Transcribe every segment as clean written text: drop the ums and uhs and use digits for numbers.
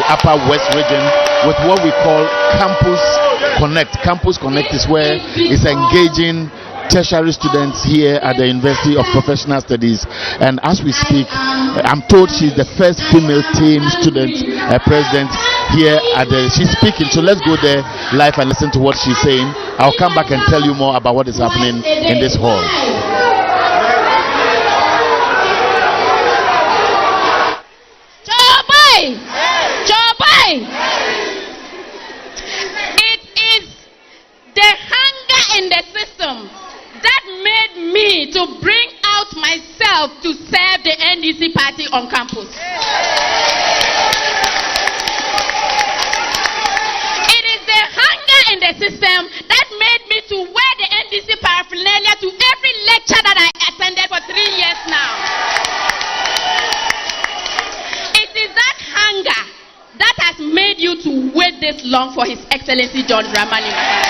Upper West region with what we call Campus Connect. Campus Connect is where it's engaging tertiary students here at the University of Professional Studies. And as we speak, I'm told she's the first female team student president here at the. She's speaking, so let's go there live and listen to what she's saying. I'll come back and tell you more about what is happening in this hall. It is the hunger in the system that made me to bring out myself to serve the NDC party on campus. It is the hunger in the system that made me to wear the NDC paraphernalia to every lecture that I attended for 3 years now. It is that hunger that has made you to wait this long for His Excellency John Dramani Mahama.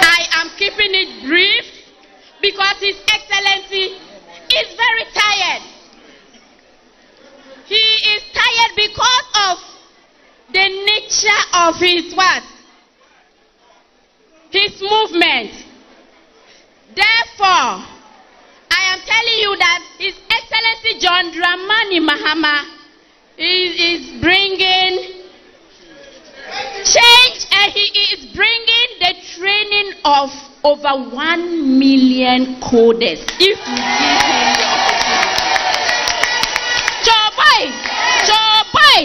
I am keeping it brief because His Excellency is very tired. He is tired because of the nature of his what? His movement. Therefore, I am telling you that His Excellency John Dramani Mahama is bringing change, and he is bringing the training of over 1 million coders. If we give him the opportunity. Chobai,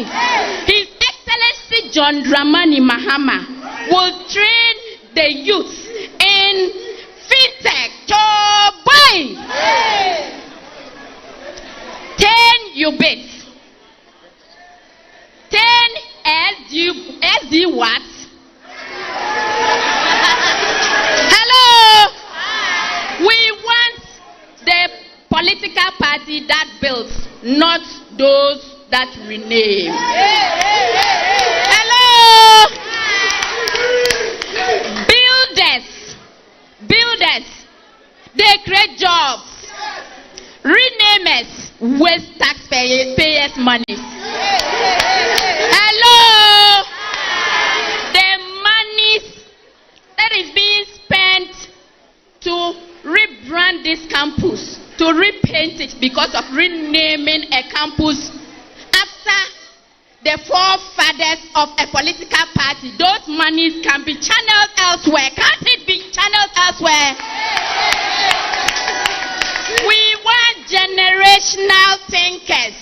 His Excellency John Dramani Mahama will train the youth in fintech. Chobai, 10 UBITs, 10 SD what? Hello. We want the political party that builds, not those that rename. Hello. Builders, they create jobs. Renamers waste taxpayers' money. Hello. The money that is being spent to rebrand this campus, to repaint it because of renaming a campus after the forefathers of a political party. Those monies can be channeled elsewhere. Can't it be channeled elsewhere? We want generational thinkers.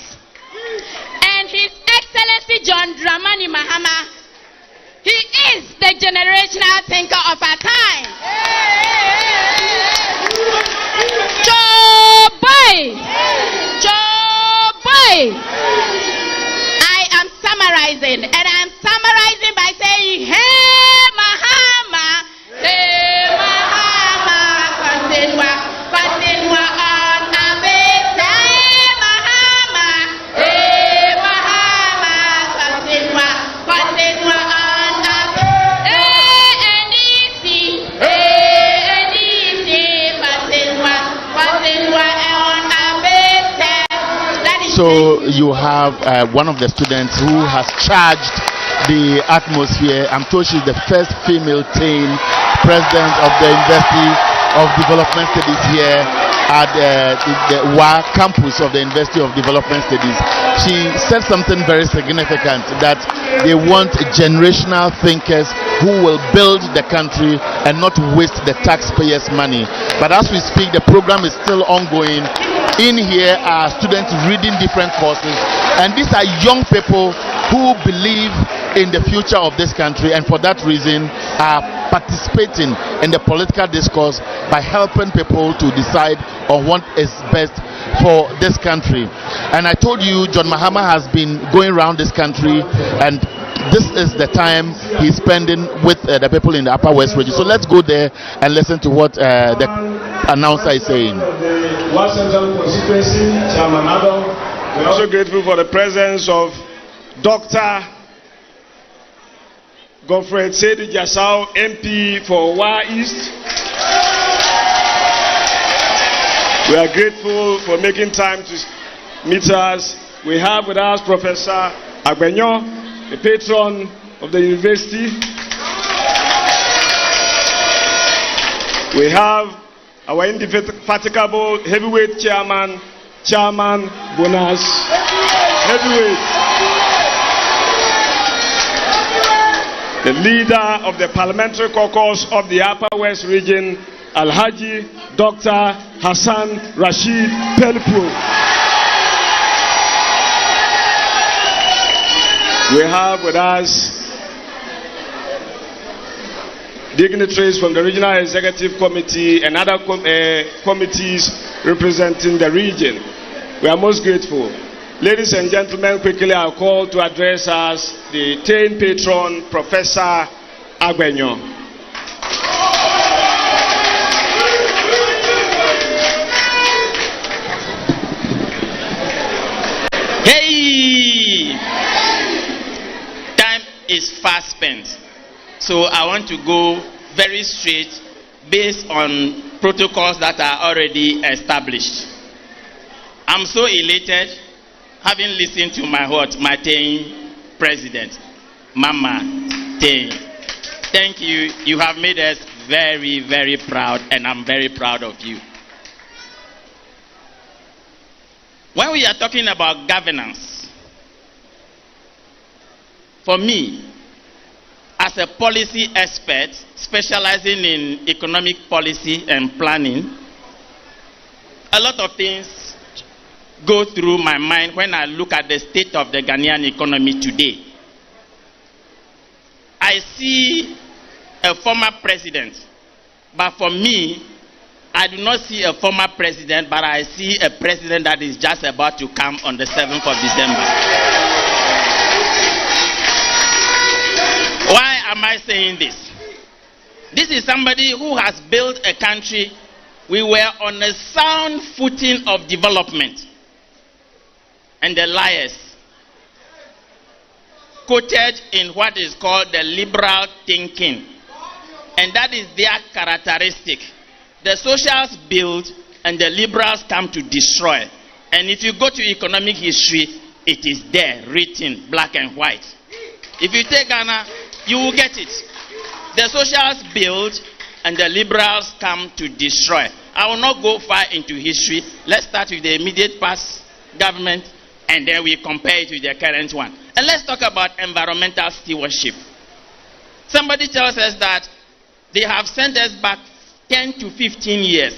And His Excellency John Dramani Mahama, he is the generational thinker of our time. Chobai. I am summarizing, and I am summarizing by saying, hey Mahama, continua on Abe, hey Mahama, continua on Abe, NDC, continua on Abe. So you have one of the students who has charged the atmosphere. I'm told she's the first female team president of the University of Development Studies here at the WA campus of the University of Development Studies. She said something very significant, that they want generational thinkers who will build the country and not waste the taxpayers' money. But as we speak, the program is still ongoing. In here are students reading different courses, and these are young people who believe in the future of this country, and for that reason are participating in the political discourse by helping people to decide on what is best for this country. And I told you John Mahama has been going around this country, and this is the time he's spending with the people in the Upper West region. So let's go there and listen to what the announcer is saying. One Central Constituency, Chairman Adam. We're also grateful for the presence of Dr. Godfred Sedi Jasau, MP for WA East. We are grateful for making time to meters. We have with us Professor Agbenyo, the patron of the university. We have our indefatigable heavyweight chairman, Bonus, heavyweight. The leader of the parliamentary caucus of the Upper West region, Alhaji Dr. Hassan Rashid Pelpro. We have with us dignitaries from the Regional Executive Committee and other committees representing the region. We are most grateful. Ladies and gentlemen, quickly I'll call to address us the TAIN patron, Professor Agbenyo. Hey! Time is fast spent. So I want to go very straight based on protocols that are already established. I'm so elated having listened to my TAIN president, Mama TAIN. Thank you. You have made us very, very proud, and I'm very proud of you. When we are talking about governance, for me, as a policy expert specializing in economic policy and planning, a lot of things go through my mind when I look at the state of the Ghanaian economy today. I see a former president, but for me, I do not see a former president, but I see a president that is just about to come on the 7th of December. Why am I saying this? This is somebody who has built a country. We were on a sound footing of development. And the liars quoted in what is called the liberal thinking. And that is their characteristic. The socials build and the liberals come to destroy. And if you go to economic history, it is there, written, black and white. If you take Ghana, you will get it. The socials build and the liberals come to destroy. I will not go far into history. Let's start with the immediate past government, and then we compare it with the current one. And let's talk about environmental stewardship. Somebody tells us that they have sent us back 10 to 15 years.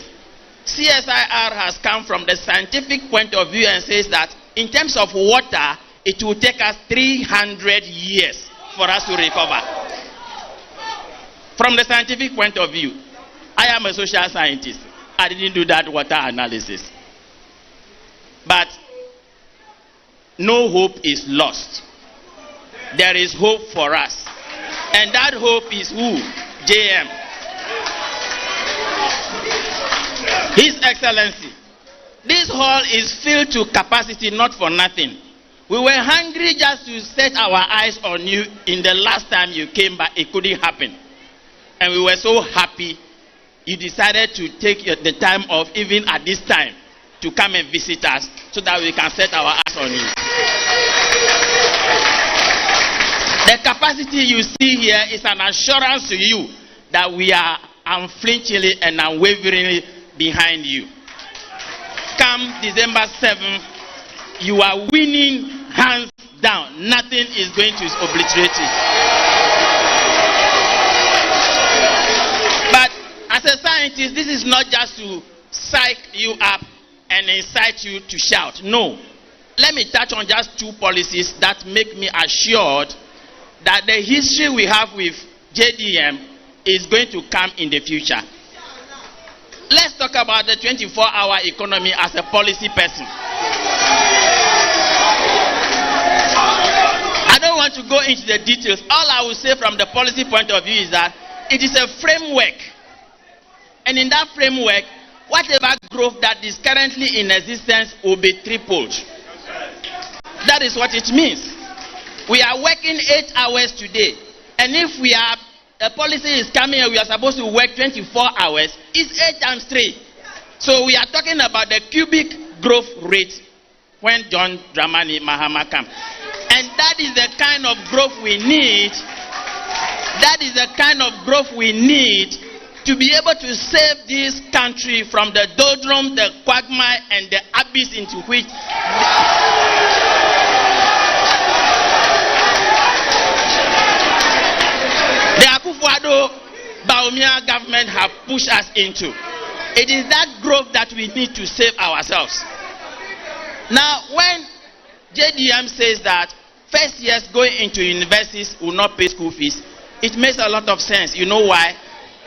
CSIR has come from the scientific point of view and says that in terms of water, it will take us 300 years for us to recover. From the scientific point of view, I am a social scientist. I didn't do that water analysis. But no hope is lost. There is hope for us. And that hope is who? JM. His Excellency. This hall is filled to capacity, not for nothing. We were hungry just to set our eyes on you in the last time you came, but it couldn't happen. And we were so happy you decided to take the time off, even at this time, to come and visit us so that we can set our eyes on you. The capacity you see here is an assurance to you that we are unflinchingly and unwaveringly behind you. Come December 7th, you are winning hands down. Nothing is going to obliterate it. But as a scientist, this is not just to psych you up and incite you to shout. No. Let me touch on just two policies that make me assured that the history we have with JDM is going to come in the future. Let's talk about the 24-hour economy as a policy person. I don't want to go into the details. All I will say from the policy point of view is that it is a framework. And in that framework, whatever growth that is currently in existence will be tripled. That is what it means. We are working 8 hours today. And if a policy is coming and we are supposed to work 24 hours, it's 8 times 3. So we are talking about the cubic growth rate when John Dramani Mahama came. And that is the kind of growth we need. That is the kind of growth we need to be able to save this country from the doldrums, the quagmire, and the abyss into which the Akufo-Addo-Bawumia government have pushed us into. It is that growth that we need to save ourselves. Now, when JDM says that first years going into universities will not pay school fees, it makes a lot of sense. You know why?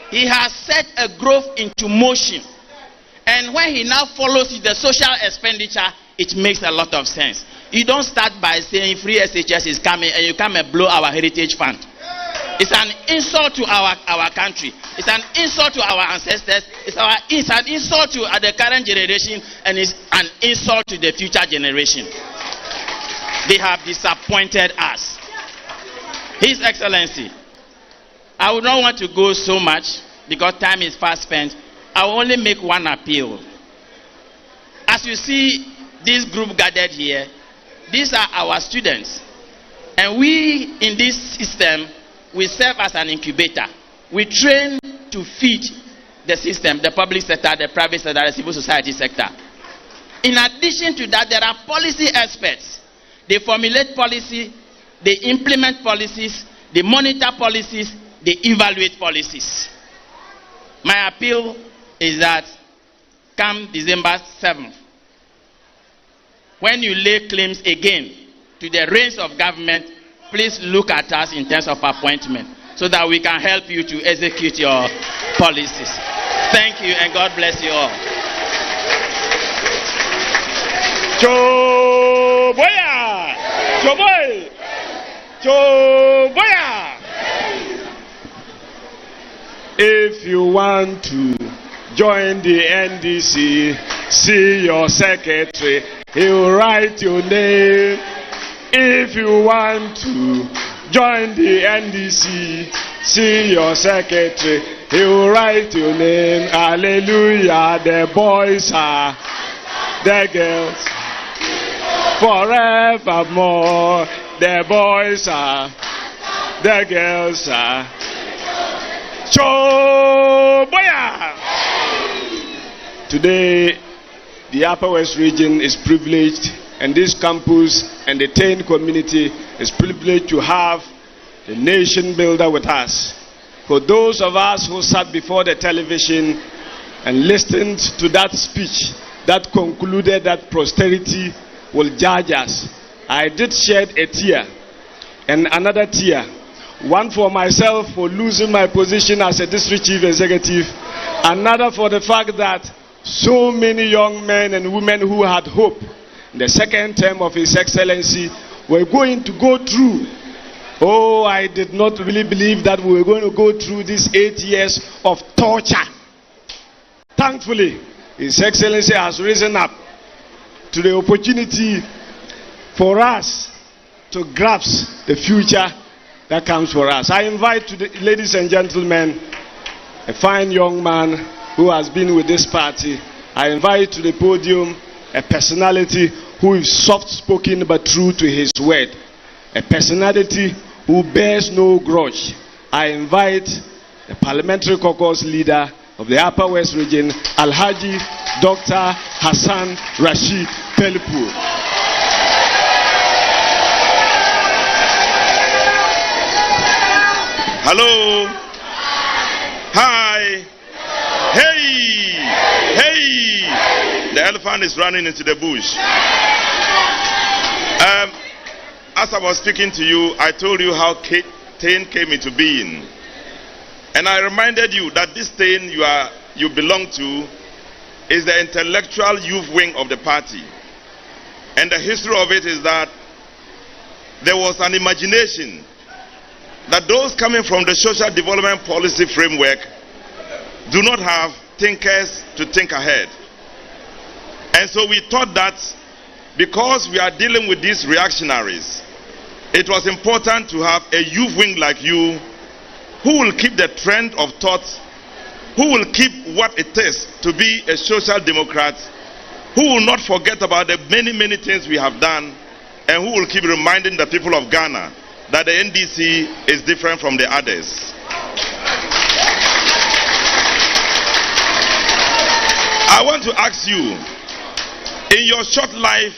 He has set a growth into motion. And when he now follows with the social expenditure, it makes a lot of sense. You don't start by saying free SHS is coming and you come and blow our heritage fund. It's an insult to our country. It's an insult to our ancestors. It's an insult to the current generation, and it's an insult to the future generation. They have disappointed us. His Excellency, I would not want to go so much because time is fast spent. I will only make one appeal. As you see this group gathered here, these are our students. And we in this system, we serve as an incubator. We train to feed the system, the public sector, the private sector, the civil society sector. In addition to that, there are policy experts. They formulate policy, they implement policies, they monitor policies, they evaluate policies. My appeal is that come December 7th, when you lay claims again to the reins of government, please look at us in terms of appointment so that we can help you to execute your policies. Thank you and God bless you all. Choboya! Choboy! Choboya! If you want to join the NDC, see your secretary. He will write your name. If you want to join the NDC, see your secretary. He will write your name. Hallelujah. The boys are the girls. Forevermore. The boys are the girls are. Choboya! Today, the Upper West region is privileged, and this campus and the Tain community is privileged to have the nation builder with us. For those of us who sat before the television and listened to that speech that concluded that posterity will judge us, I did shed a tear and another tear. One for myself for losing my position as a district chief executive, another for the fact that so many young men and women who had hope in the second term of His Excellency were going to go through. Oh, I did not really believe that we were going to go through these 8 years of torture. Thankfully, His Excellency has risen up to the opportunity for us to grasp the future that comes for us. I invite to the ladies and gentlemen, a fine young man who has been with this party. I invite to the podium a personality who is soft-spoken but true to his word. A personality who bears no grudge. I invite the parliamentary caucus leader of the Upper West region, Alhaji Dr. Hassan Rashid Pelipur. Hello. Hi. Hey. Hey. The elephant is running into the bush. As I was speaking to you, I told you how Tain came into being. And I reminded you that this Tain you belong to is the intellectual youth wing of the party. And the history of it is that there was an imagination that those coming from the social development policy framework do not have thinkers to think ahead. And so we thought that because we are dealing with these reactionaries, it was important to have a youth wing like you who will keep the trend of thought, who will keep what it is to be a social democrat, who will not forget about the many, many things we have done, and who will keep reminding the people of Ghana that the NDC is different from the others. I want to ask you, in your short life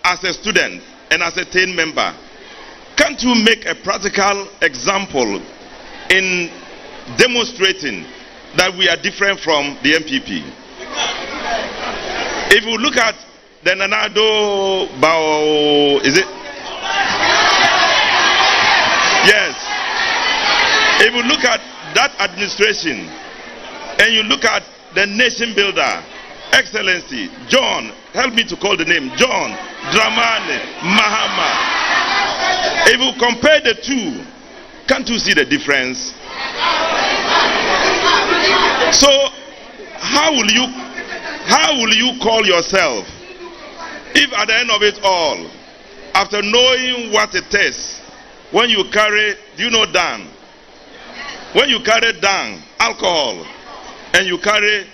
as a student and as a TAIN member, can't you make a practical example in demonstrating that we are different from the MPP? If you look at the Nanado Bao, is it? Yes. If you look at that administration and you look at the nation builder, Excellency John, help me to call the name, John Dramani Mahama. If you compare the two, can't you see the difference? So how will you call yourself if at the end of it all, after knowing what it is, when you carry, do you know dung? When you carry dung, alcohol, and you carry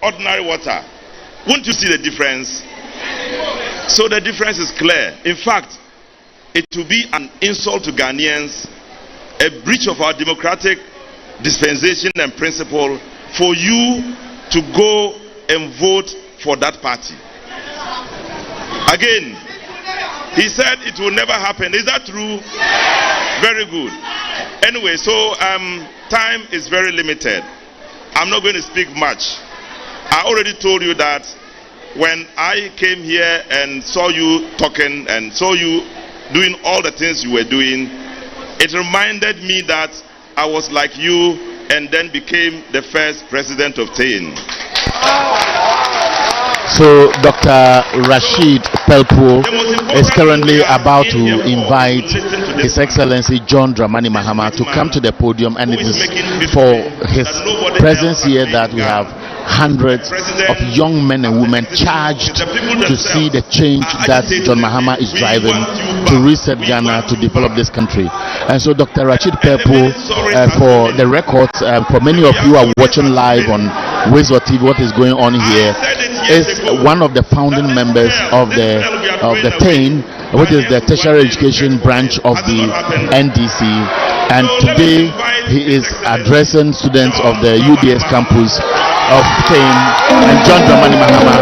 ordinary water, won't you see the difference? So the difference is clear. In fact, it will be an insult to Ghanaians, a breach of our democratic dispensation and principle for you to go and vote for that party. Again, he said it will never happen. Is that true? Very good. Anyway, so time is very limited. I'm not going to speak much. I already told you that when I came here and saw you talking and saw you doing all the things you were doing, it reminded me that I was like you and then became the first president of TAIN. So Dr. Rashid Pelpo is currently about to invite His Excellency John Dramani Mahama to come to the podium, and it is for his presence here that we have hundreds of young men and women charged to see the change that John Mahama is driving to reset Ghana, to develop this country. And so Dr. Rashid Pelpo, for the records, for many of you are watching live on Wizard TV, what is going on here, is one of the founding members of the TAIN, which is the tertiary education branch of the NDC. And today he is addressing students of the UDS campus of TAIN, and John Dramani Mahama.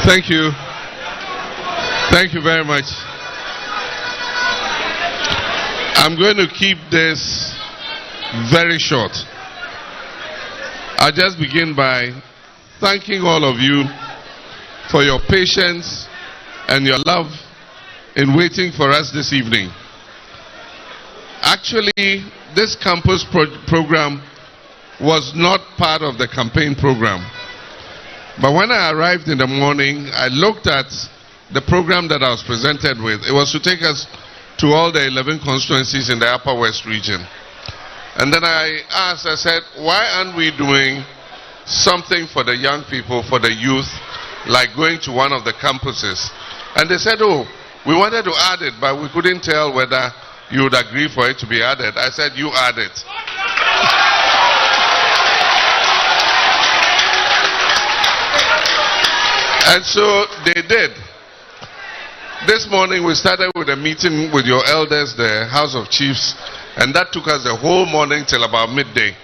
Thank you. Thank you very much. I'm going to keep this very short. I'll just begin by thanking all of you for your patience and your love in waiting for us this evening. Actually, this campus program was not part of the campaign program. But when I arrived in the morning, I looked at the program that I was presented with. It was to take us to all the 11 constituencies in the Upper West region. And then I asked, I said, why aren't we doing something for the young people, for the youth, like going to one of the campuses? And they said, oh, we wanted to add it, but we couldn't tell whether you would agree for it to be added. I said, you add it. And so they did. This morning we started with a meeting with your elders, the House of Chiefs, and that took us the whole morning till about midday.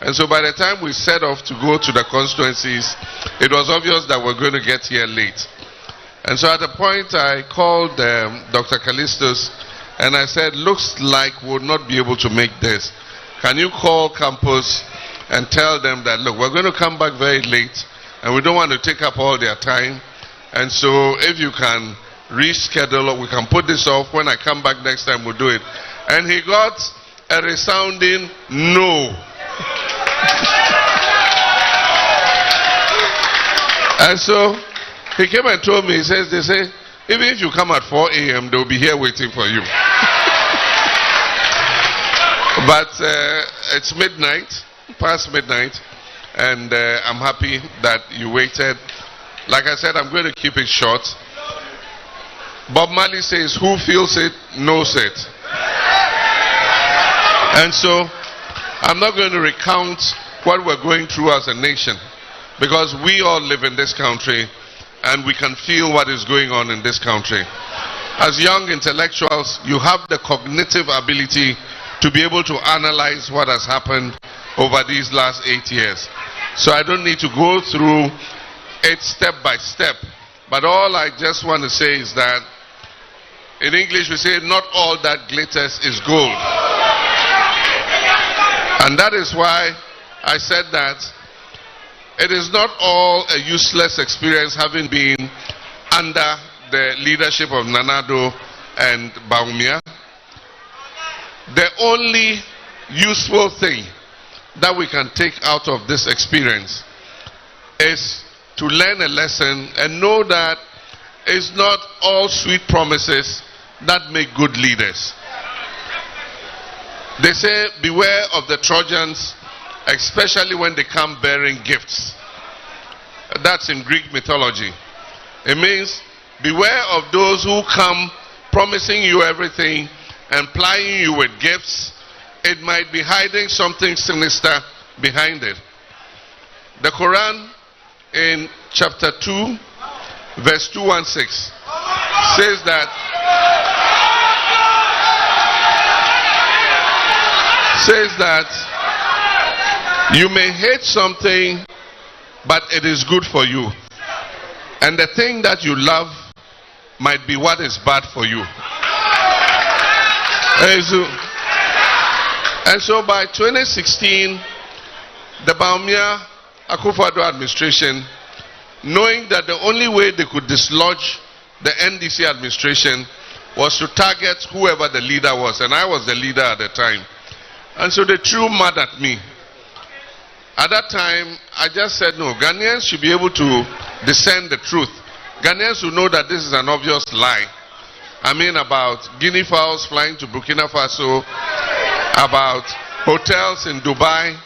And so by the time we set off to go to the constituencies, it was obvious that we're going to get here late. And so at a point I called Dr. Callistus And I said, looks like we'll not be able to make this. Can you call campus and tell them that, look, we're going to come back very late and we don't want to take up all their time. And so if you can reschedule, we can put this off. When I come back next time, we'll do it. And he got a resounding no. And so he came and told me, he says, they say, even if you come at 4 a.m., they'll be here waiting for you. But it's midnight, past midnight, and I'm happy that you waited. Like I said, I'm going to keep it short. Bob Marley says, who feels it, knows it. And so, I'm not going to recount what we're going through as a nation, because we all live in this country, and we can feel what is going on in this country. As young intellectuals, you have the cognitive ability to be able to analyze what has happened over these last 8 years. So I don't need to go through it step by step. But all I just want to say is that, in English we say, not all that glitters is gold. And that is why I said that it is not all a useless experience having been under the leadership of Nana Addo and Bawumia. The only useful thing that we can take out of this experience is to learn a lesson and know that it's not all sweet promises that make good leaders. They say, beware of the Trojans, especially when they come bearing gifts. That's in Greek mythology. It means, beware of those who come promising you everything and plying you with gifts. It might be hiding something sinister behind it. The Quran in chapter 2, verse 216 says that you may hate something, but it is good for you. And the thing that you love might be what is bad for you. And so by 2016, the Bawumia Akufo-Addo administration, knowing that the only way they could dislodge the NDC administration was to target whoever the leader was, and I was the leader at the time. And so they threw mud at me. At that time, I just said, no, Ghanaians should be able to discern the truth. Ghanaians will know that this is an obvious lie. I mean, about guinea fowls flying to Burkina Faso, about hotels in Dubai,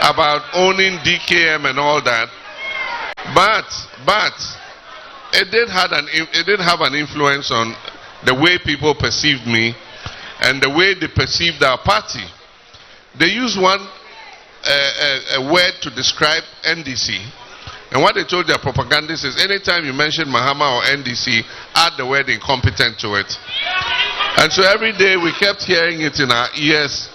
about owning DKM and all that. But it did have an influence on the way people perceived me and the way they perceived our party. They used a word to describe NDC. And what they told their propagandists is, anytime you mention Mahama or NDC, add the word incompetent to it. And so every day we kept hearing it in our ears,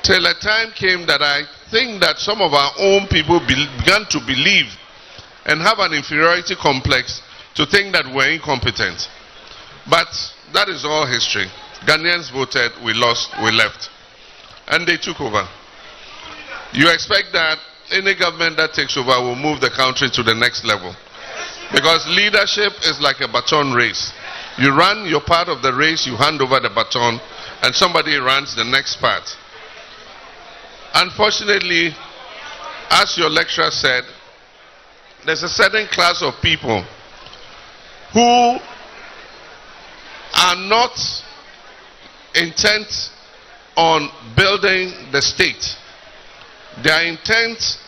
till a time came that I think that some of our own people began to believe and have an inferiority complex to think that we're incompetent. But that is all history. Ghanaians voted, we lost, we left. And they took over. You expect that any government that takes over will move the country to the next level. Because leadership is like a baton race. You run your part of the race, you hand over the baton, and somebody runs the next part. Unfortunately, as your lecturer said, there's a certain class of people who are not intent on building the state. They are intent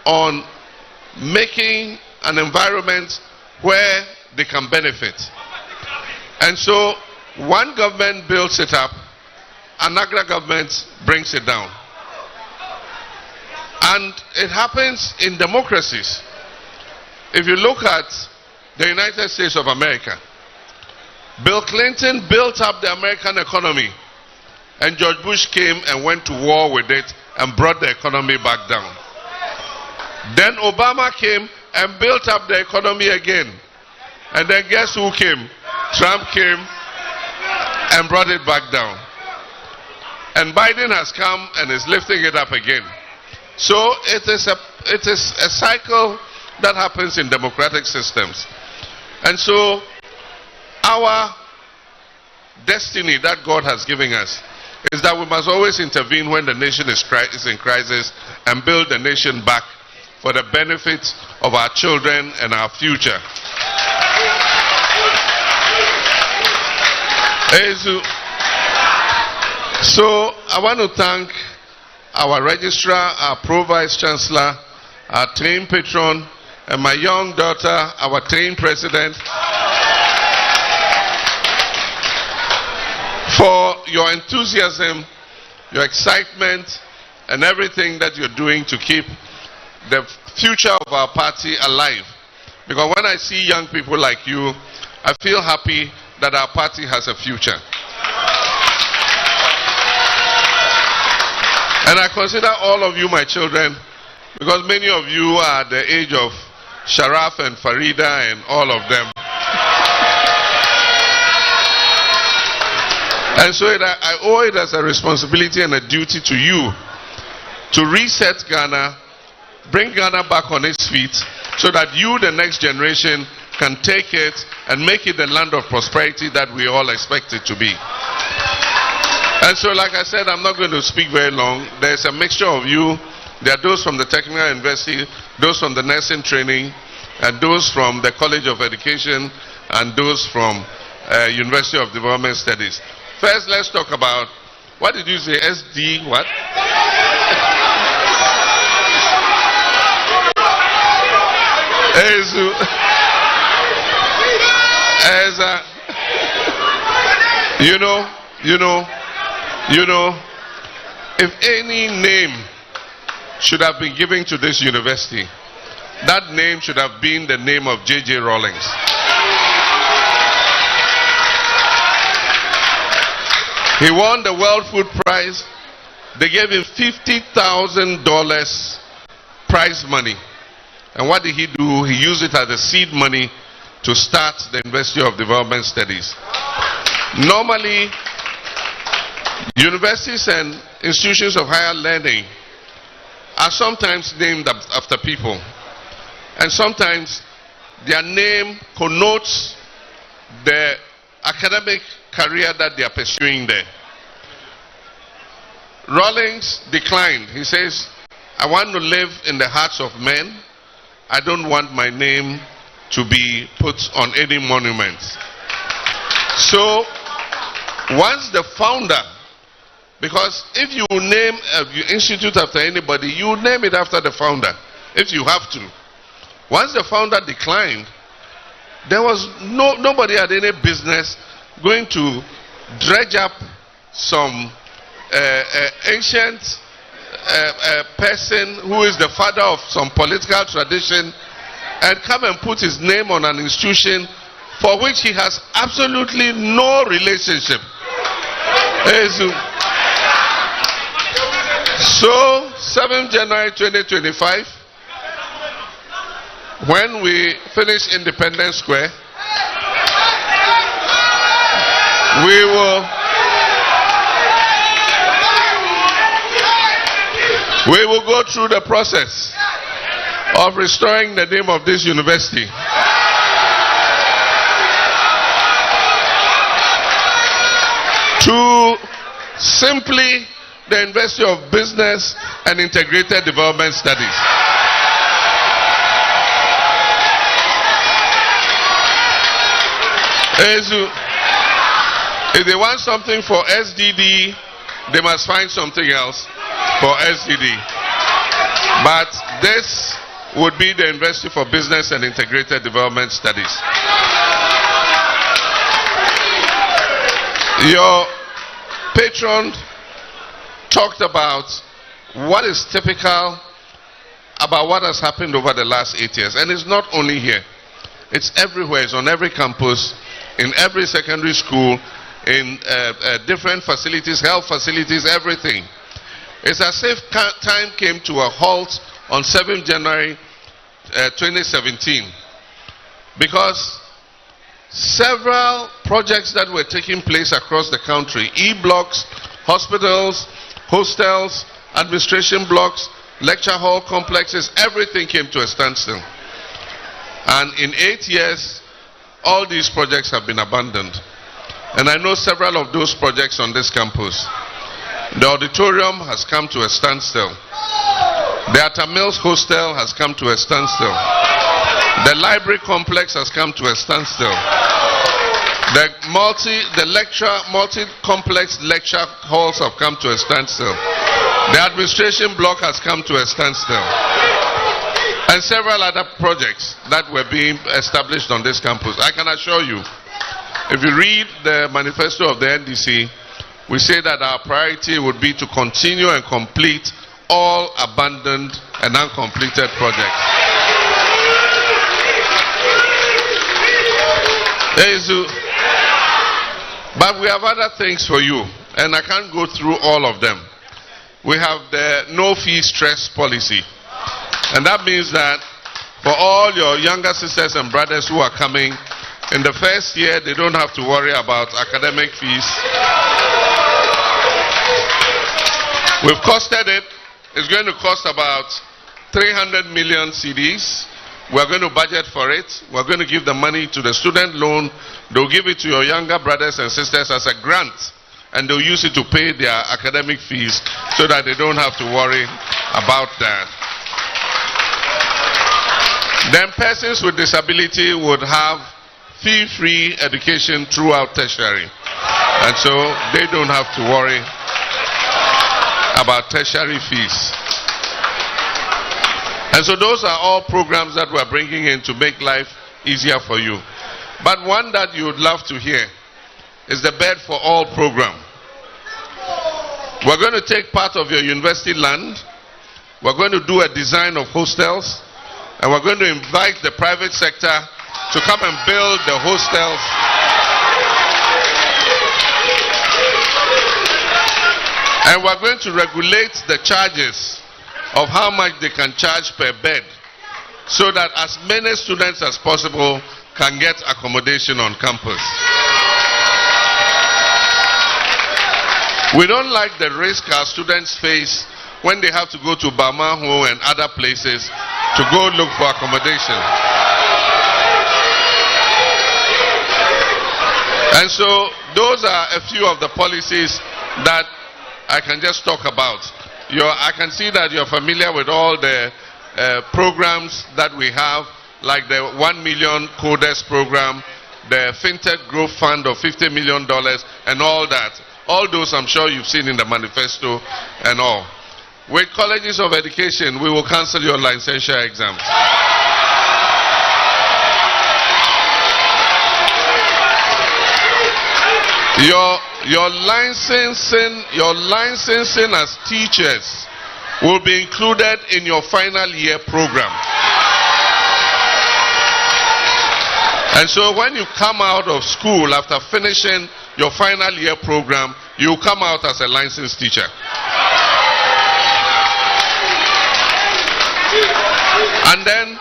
on making an environment where they can benefit. And so one government builds it up, another government brings it down. And it happens in democracies. If you look at the United States of America, Bill Clinton built up the American economy, and George Bush came and went to war with it and brought the economy back down. Then Obama came and built up the economy again. And then guess who came? Trump came and brought it back down. And Biden has come and is lifting it up again. So it is a cycle that happens in democratic systems. And so our destiny that God has given us is that we must always intervene when the nation is in crisis and build the nation back for the benefit of our children and our future. So I want to thank our registrar, our pro-vice chancellor, our trained patron, and my young daughter, our trained president, for your enthusiasm, your excitement, and everything that you're doing to keep the future of our party alive. Because when I see young people like you, I feel happy that our party has a future. And I consider all of you my children, because many of you are the age of Sharaf and Farida and all of them. And so I owe it as a responsibility and a duty to you to reset Ghana, bring Ghana back on its feet, so that you, the next generation, can take it and make it the land of prosperity that we all expect it to be. And so, like I said, I'm not going to speak very long. There's a mixture of you. There are those from the technical university, those from the nursing training, and those from the College of Education, and those from University of Development Studies. First, let's talk about, what did you say, SD what? You know, if any name should have been given to this university, that name should have been the name of J.J. Rawlings. He won the World Food Prize. They gave him $50,000 prize money. And what did he do? He used it as a seed money to start the University of Development Studies. Normally, universities and institutions of higher learning are sometimes named after people. And sometimes their name connotes the academic career that they are pursuing there. Rawlings declined. He says, I want to live in the hearts of men. I don't want my name to be put on any monument. So, once the founder, because if you name an institute after anybody, you name it after the founder, if you have to. Once the founder declined, there was nobody had any business going to dredge up some ancient person who is the father of some political tradition and come and put his name on an institution for which he has absolutely no relationship. So, 7th January 2025, when we finish Independence Square, we will go through the process of restoring the name of this university. To simply the University of Business and Integrated Development Studies. If they want something for SDD, they must find something else for SDD. But this would be the University for Business and Integrated Development Studies. Your patron talked about what is typical about what has happened over the last 8 years. And it's not only here. It's everywhere. It's on every campus, in every secondary school, in different facilities, health facilities, everything. It's as if time came to a halt on 7th January 2017. Because several projects that were taking place across the country, E-blocks, hospitals, hostels, administration blocks, lecture hall complexes, everything came to a standstill. And in 8 years, all these projects have been abandoned. And I know several of those projects on this campus. The auditorium has come to a standstill. The Atta Mills hostel has come to a standstill. The library complex has come to a standstill. The multi-complex lecture halls have come to a standstill. The administration block has come to a standstill. And several other projects that were being established on this campus. I can assure you, if you read the manifesto of the NDC, we say that our priority would be to continue and complete all abandoned and uncompleted projects. But we have other things for you, and I can't go through all of them. We have the no fee stress policy. And that means that for all your younger sisters and brothers who are coming, in the first year, they don't have to worry about academic fees. We've costed it. It's going to cost about 300 million CDs. We're going to budget for it. We're going to give the money to the student loan. They'll give it to your younger brothers and sisters as a grant. And they'll use it to pay their academic fees so that they don't have to worry about that. Then persons with disability would have fee-free education throughout tertiary. And so they don't have to worry about tertiary fees. And so those are all programs that we're bringing in to make life easier for you. But one that you would love to hear is the Bed for All program. We're going to take part of your university land. We're going to do a design of hostels. And we're going to invite the private sector to come and build the hostels. And we're going to regulate the charges of how much they can charge per bed so that as many students as possible can get accommodation on campus. We don't like the risk our students face when they have to go to Bamaho and other places to go look for accommodation. And so those are a few of the policies that I can just talk about. I can see that you're familiar with all the programs that we have, like the 1 million coders program, the FinTech Growth Fund of $50 million, and all that. All those I'm sure you've seen in the manifesto and all. With colleges of education, we will cancel your licensure exams. Your licensing as teachers will be included in your final year program. And so when you come out of school after finishing your final year program, you come out as a licensed teacher. And then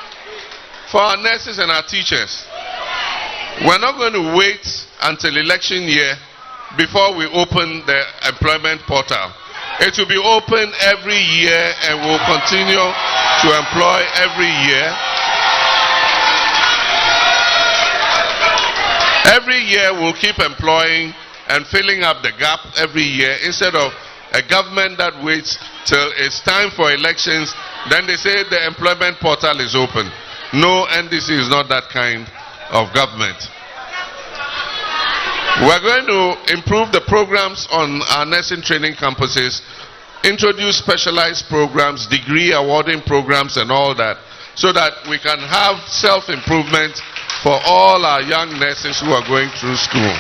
for our nurses and our teachers, we're not going to wait until election year before we open the employment portal. It will be open every year and we'll continue to employ every year. Every year we'll keep employing and filling up the gap every year instead of a government that waits till it's time for elections. Then they say the employment portal is open. No, NDC is not that kind of government. We're going to improve the programs on our nursing training campuses, introduce specialized programs, degree awarding programs and all that, so that we can have self-improvement for all our young nurses who are going through school.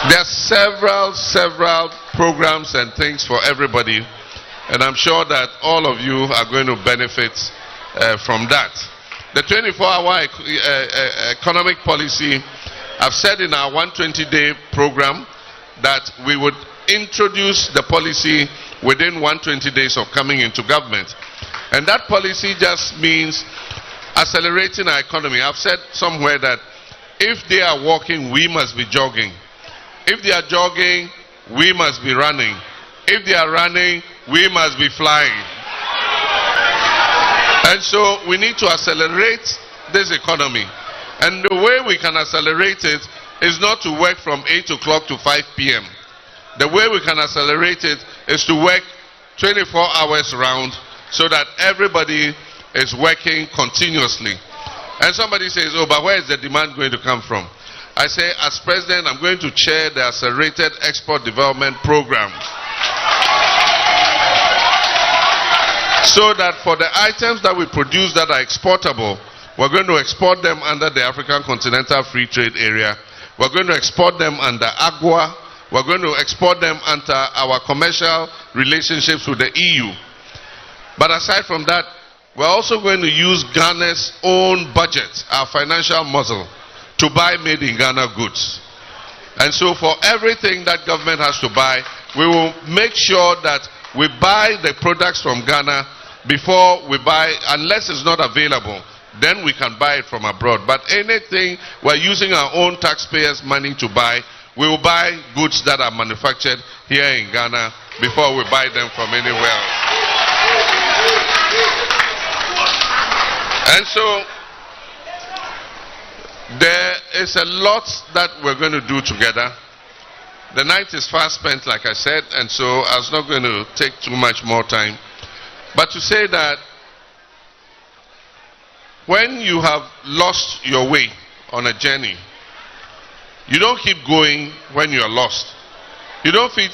There are several programs and things for everybody, and I'm sure that all of you are going to benefit from that. The 24-hour economic policy, I've said in our 120-day program that we would introduce the policy within 120 days of coming into government. And that policy just means accelerating our economy. I've said somewhere that if they are walking, we must be jogging. If they are jogging, we must be running. If they are running, we must be flying. And so we need to accelerate this economy. And the way we can accelerate it is not to work from 8 o'clock to 5 p.m. The way we can accelerate it is to work 24 hours round so that everybody is working continuously. And somebody says, oh, but where is the demand going to come from? I say, as president, I'm going to chair the Accelerated Export Development Program. So that for the items that we produce that are exportable, we're going to export them under the African Continental Free Trade Area. We're going to export them under AGOA. We're going to export them under our commercial relationships with the EU. But aside from that, we're also going to use Ghana's own budget, our financial muscle, to buy made in Ghana goods. And so for everything that government has to buy, we will make sure that we buy the products from Ghana before we buy, unless it's not available, then we can buy it from abroad. But anything we're using our own taxpayers' money to buy, we will buy goods that are manufactured here in Ghana before we buy them from anywhere else. And so there is a lot that we're going to do together. The night is fast spent, like I said, and so I was not going to take too much more time. But to say that when you have lost your way on a journey, you don't keep going when you are lost. You don't keep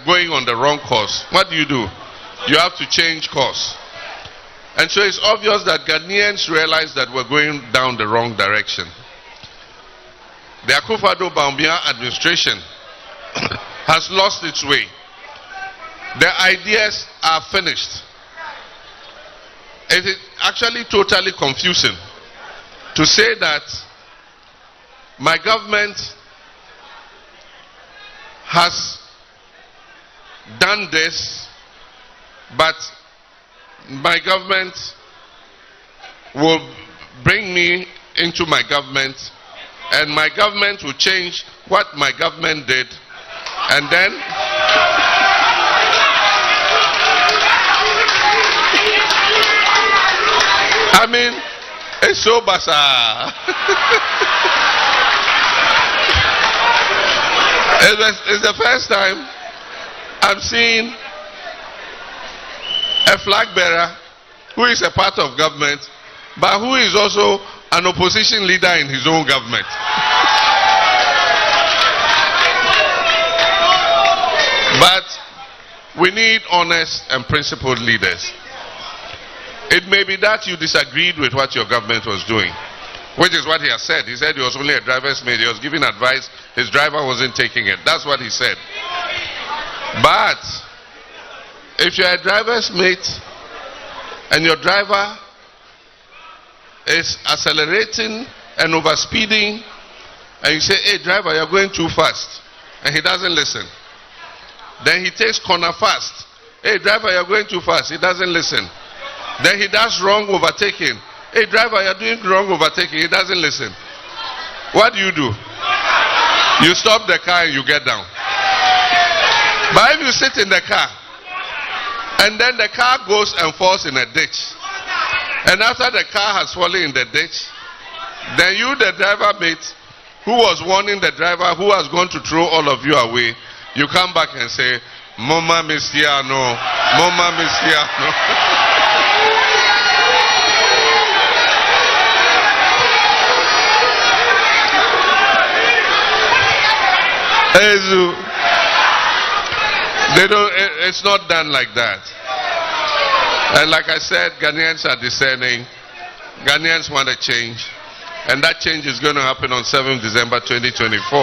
going on the wrong course. What do? You have to change course. And so it's obvious that Ghanaians realize that we're going down the wrong direction. The Akufo-Addo administration has lost its way. The ideas are finished. It is actually totally confusing to say that my government has done this, but my government will bring me into my government, and my government will change what my government did, and then I mean, it's so bizarre. It's the first time I'm seeing a flag bearer who is a part of government, but who is also an opposition leader in his own government. But we need honest and principled leaders. It may be that you disagreed with what your government was doing, which is what he has said. He said he was only a driver's mate. He was giving advice. His driver wasn't taking it. That's what he said. But if you're a driver's mate and your driver is accelerating and overspeeding, and you say, hey driver, you're going too fast, and he doesn't listen, then he takes corner fast. Hey driver, you're going too fast. He doesn't listen. Then he does wrong overtaking. Hey driver, you're doing wrong overtaking. He doesn't listen. What do? You stop the car and you get down. But if you sit in the car and then the car goes and falls in a ditch, and after the car has fallen in the ditch, then you, the driver mate, who was warning the driver who has gone to throw all of you away, you come back and say, Mama Mistiano, Mama Mistiano. It's not done like that. And like I said, Ghanaians are discerning. Ghanaians want a change. And that change is going to happen on 7th December 2024.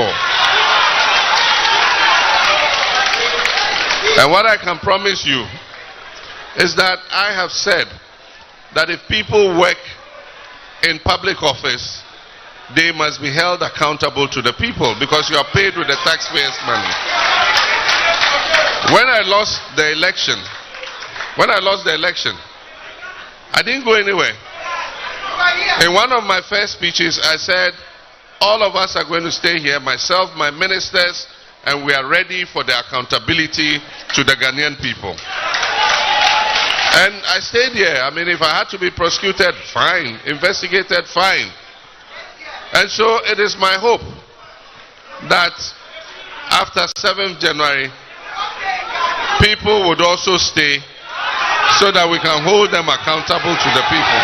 And what I can promise you is that I have said that if people work in public office, they must be held accountable to the people, because you are paid with the taxpayers' money. When I lost the election, I didn't go anywhere. In one of my first speeches, I said, all of us are going to stay here, myself, my ministers, and we are ready for the accountability to the Ghanaian people. And I stayed here. I mean, if I had to be prosecuted, fine. Investigated, fine. And so it is my hope that after 7th January, people would also stay so that we can hold them accountable to the people.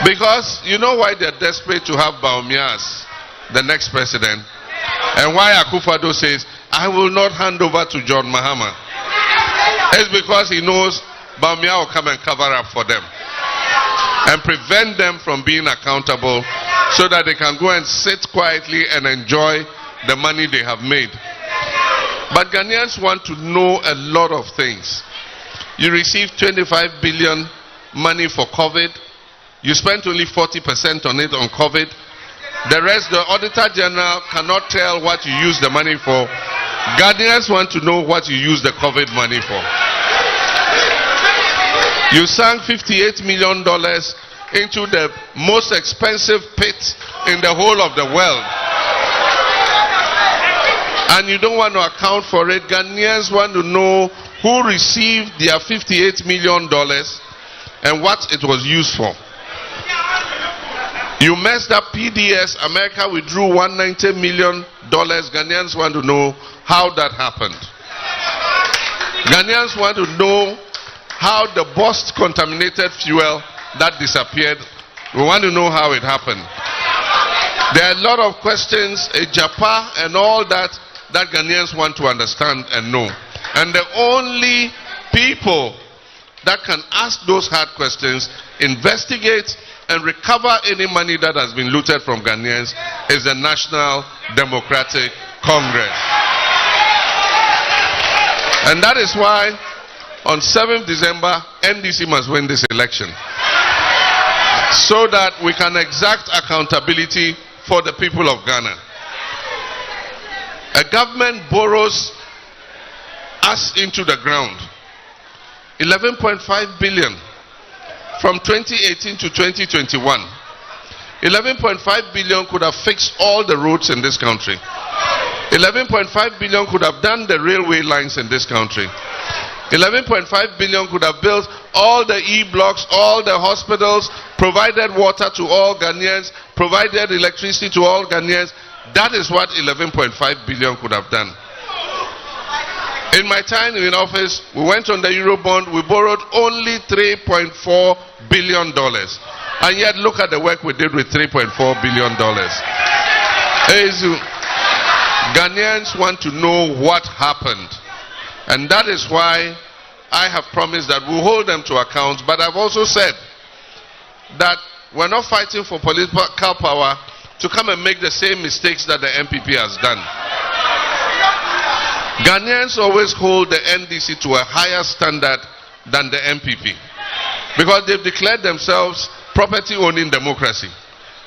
Because you know why they're desperate to have Bawumia as the next president, and why Akufo-Addo says, I will not hand over to John Mahama. It's because he knows Bawumia will come and cover up for them and prevent them from being accountable so that they can go and sit quietly and enjoy the money they have made. But Ghanaians want to know a lot of things. You received 25 billion money for COVID. You spent only 40% on it on COVID. The rest, the Auditor General cannot tell what you use the money for. Ghanaians want to know what you use the COVID money for. You sank $58 million into the most expensive pit in the whole of the world. And you don't want to account for it. Ghanaians want to know who received their $58 million and what it was used for. You messed up PDS. America withdrew $190 million. Ghanaians want to know how that happened. Ghanaians want to know how the Bost contaminated fuel that disappeared. We want to know how it happened. There are a lot of questions, Japa and all that Ghanaians want to understand and know. And the only people that can ask those hard questions, investigate, and recover any money that has been looted from Ghanaians is the National Democratic Congress. And that is why on 7th December, NDC must win this election so that we can exact accountability for the people of Ghana. A government borrows us into the ground. 11.5 billion from 2018 to 2021. 11.5 billion could have fixed all the roads in this country. 11.5 billion could have done the railway lines in this country. 11.5 billion could have built all the E-blocks, all the hospitals, provided water to all Ghanaians, provided electricity to all Ghanaians. That is what 11.5 billion could have done. In my time in office, we went on the Eurobond, we borrowed only $3.4 billion. And yet look at the work we did with $3.4 billion. Ghanaians want to know what happened. And that is why I have promised that we'll hold them to account. But I've also said that we're not fighting for political power to come and make the same mistakes that the MPP has done. Ghanaians always hold the NDC to a higher standard than the MPP because they've declared themselves property-owning democracy.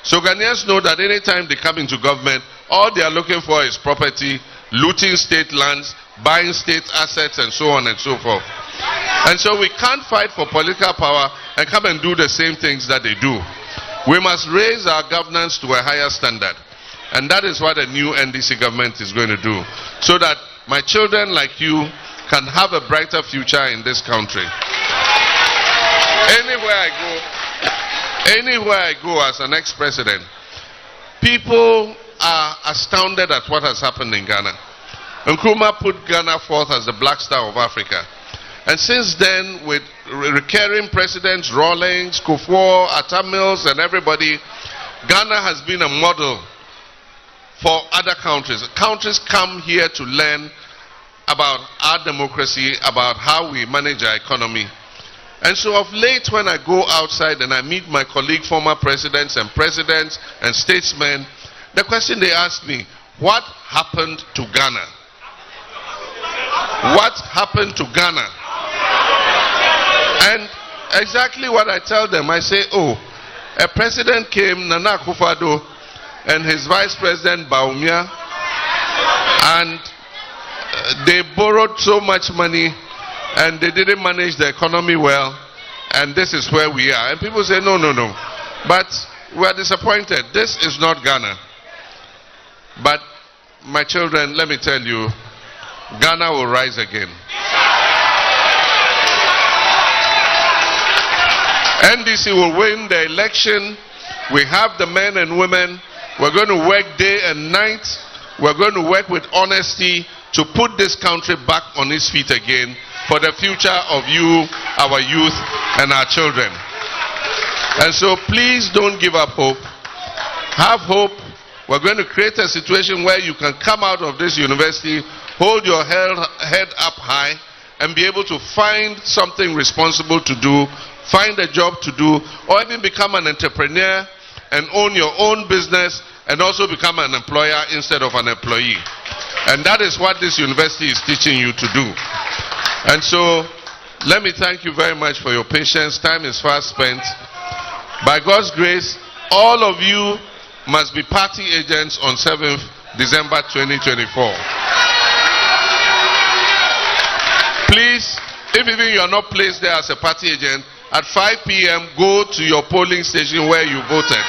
So Ghanaians know that anytime they come into government, all they are looking for is property, looting state lands, buying state assets, and so on and so forth. And so we can't fight for political power and come and do the same things that they do. We must raise our governance to a higher standard. And that is what the new NDC government is going to do. So that my children like you can have a brighter future in this country. Anywhere I go as an ex-president, people are astounded at what has happened in Ghana. Nkrumah put Ghana forth as the Black Star of Africa. And since then, with recurring presidents, Rawlings, Kufuor, Atta Mills, and everybody, Ghana has been a model for other countries. Countries come here to learn about our democracy, about how we manage our economy. And so of late, when I go outside and I meet my colleague, former presidents and statesmen, the question they ask me, what happened to Ghana? What happened to Ghana? And exactly what I tell them, I say, oh, a president came, Nana Akufo-Addo, and his vice president Bawumia, and they borrowed so much money and they didn't manage the economy well, and this is where we are. And people say, no, no, no. But we are disappointed. This is not Ghana. But my children, let me tell you, Ghana will rise again. NDC will win the election. We have the men and women. We're going to work day and night. We're going to work with honesty to put this country back on its feet again for the future of you, our youth, and our children. And so please don't give up hope. Have hope. We're going to create a situation where you can come out of this university, hold your head up high, and be able to find something responsible to do, find a job to do, or even become an entrepreneur and own your own business and also become an employer instead of an employee. And that is what this university is teaching you to do. And so, let me thank you very much for your patience. Time is fast spent. By God's grace, all of you must be party agents on 7th December 2024. Please, if even you are not placed there as a party agent, at 5 p.m. go to your polling station where you voted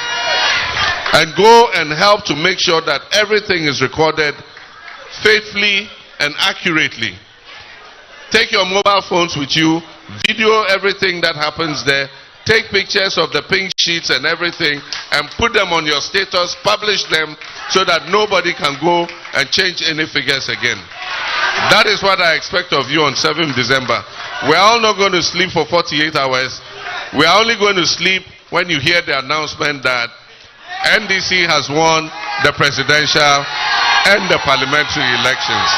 and go and help to make sure that everything is recorded faithfully and accurately. Take your mobile phones with you, video everything that happens there, take pictures of the pink sheets and everything and put them on your status, publish them so that nobody can go and change any figures again. That is what I expect of you on 7th December. We're all not going to sleep for 48 hours. We're only going to sleep when you hear the announcement that NDC has won the presidential and the parliamentary elections.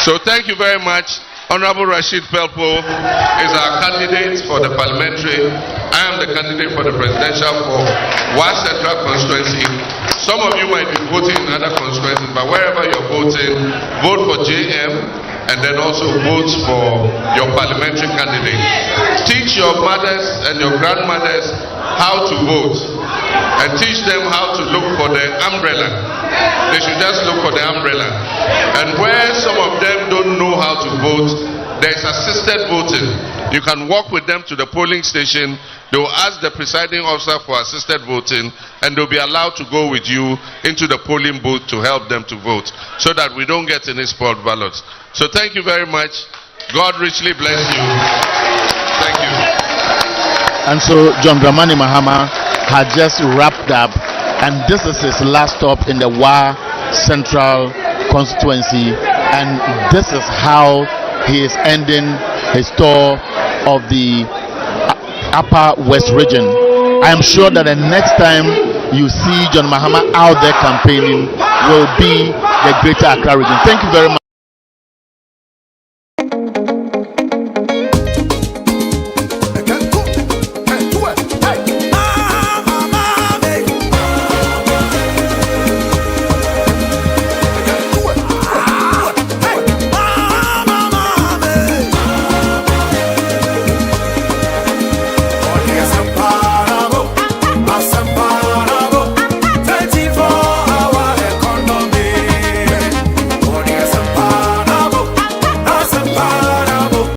So thank you very much. Honorable Rashid Pelpo is our candidate for the parliamentary. I am the candidate for the presidential for Wa Central constituency. Some of you might be voting in other constituencies, but wherever you're voting, vote for JM and then also vote for your parliamentary candidate. Teach your mothers and your grandmothers how to vote and teach them how to look for the umbrella. They should just look for the umbrella. And where some of them don't know how to vote, there is assisted voting. You can walk with them to the polling station. They will ask the presiding officer for assisted voting, and they'll be allowed to go with you into the polling booth to help them to vote, so that we don't get any spoiled ballots. So thank you very much. God richly bless you. Thank you. And so John Dramani Mahama had just wrapped up, and this is his last stop in the Wa Central constituency, and this is how he is ending his tour of the Upper West region. I am sure that the next time you see John Mahama out there campaigning will be the Greater Accra region. Thank you very much.